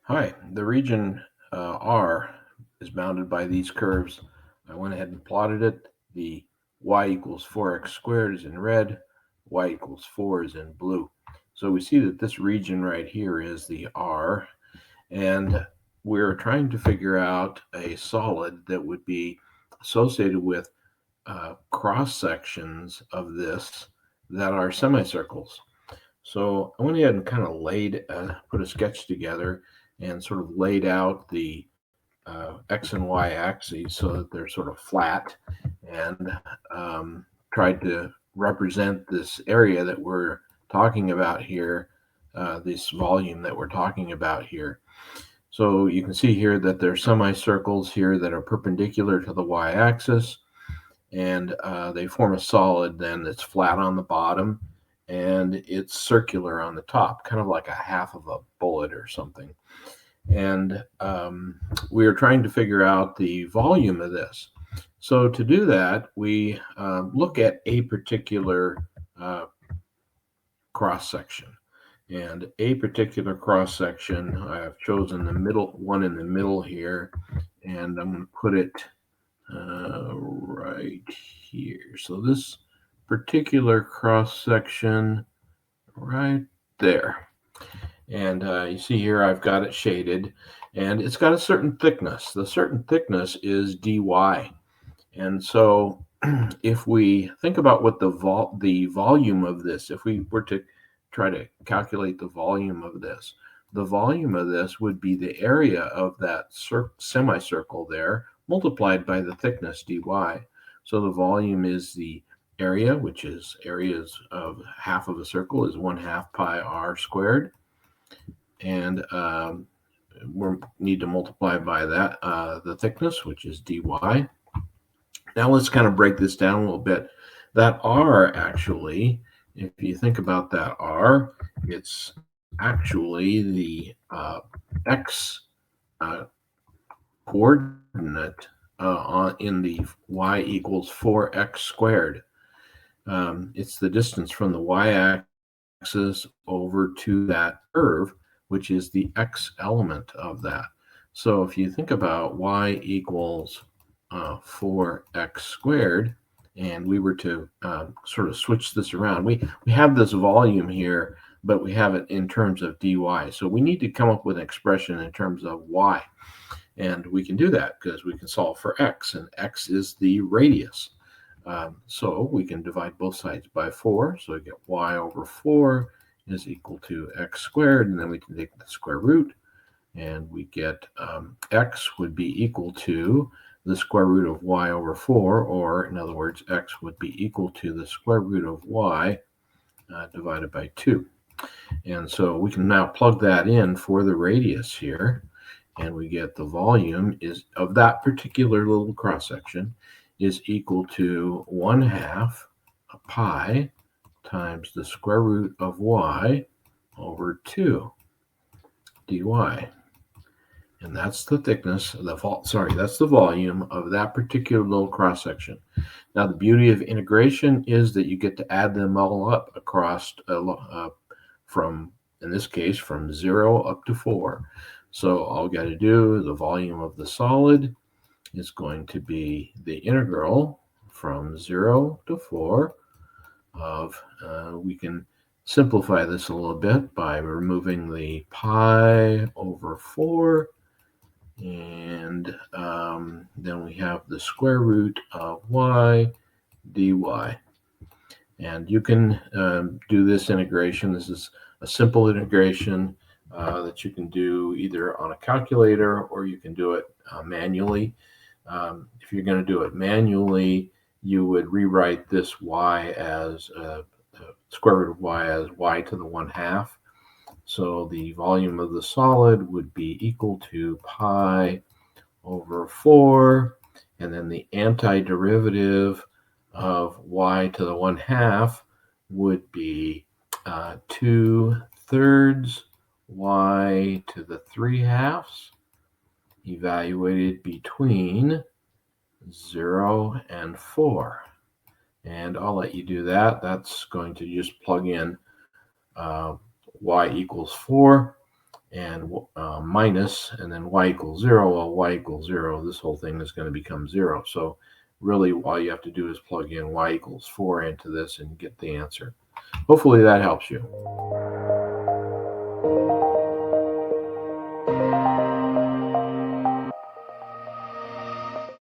Hi, the region R is bounded by these curves. I went ahead and plotted it. The y equals 4x squared is in red, y equals 4 is in blue. So we see that this region right here is the R, and we're trying to figure out a solid that would be associated with cross sections of this that are semicircles. So I went ahead and kind of put a sketch together and sort of laid out the X and Y axes so that they're sort of flat, and tried to represent this area that we're talking about here, this volume that we're talking about here. So you can see here that there's semicircles here that are perpendicular to the y-axis, and they form a solid then that's flat on the bottom and it's circular on the top, kind of like a half of a bullet or something. And we are trying to figure out the volume of this. So to do that, we look at a particular uh, cross section. And a particular cross section, I have chosen the middle one in the middle here, and I'm going to put it right here. So this particular cross section right there. And you see here I've got it shaded, and it's got a certain thickness. The certain thickness is dy. And so if we think about what the volume of this, if we were to try to calculate the volume of this, the volume of this would be the area of that semicircle there multiplied by the thickness dy. So the volume is the area, which is areas of half of a circle is 1/2 pi r squared. And we need to multiply by that the thickness, which is dy. Now let's kind of break this down a little bit. That r actually, if you think about that r, it's actually the x coordinate in the y equals 4x squared. It's the distance from the y-axis over to that curve, which is the x element of that. So if you think about y equals 4x squared, and we were to sort of switch this around, we have this volume here, but we have it in terms of dy. So we need to come up with an expression in terms of y. And we can do that because we can solve for x, and x is the radius. So we can divide both sides by 4. So we get y over 4 is equal to x squared, and then we can take the square root, and we get x would be equal to the square root of y over 4, or in other words, x would be equal to the square root of y divided by 2. And so we can now plug that in for the radius here, and we get the volume is of that particular little cross section is equal to 1/2 pi times the square root of y over 2 dy. And that's the thickness of that's the volume of that particular little cross section. Now the beauty of integration is that you get to add them all up across from, in this case, from 0 up to 4. So all we got to do, the volume of the solid is going to be the integral from 0 to 4 of, we can simplify this a little bit by removing the pi over 4, and then we have the square root of y dy. And you can do this integration. This is a simple integration that you can do either on a calculator or you can do it manually. If you're going to do it manually, you would rewrite this y as square root of y as y to the 1/2. So the volume of the solid would be equal to pi over 4, and then the antiderivative of y to the 1/2 would be 2/3 y to the 3/2 evaluated between 0 and 4. And I'll let you do that. That's going to just plug in y equals 4 and minus, and then y equals 0. Well, y equals 0, this whole thing is going to become 0. So really all you have to do is plug in y equals 4 into this and get the answer. Hopefully that helps you.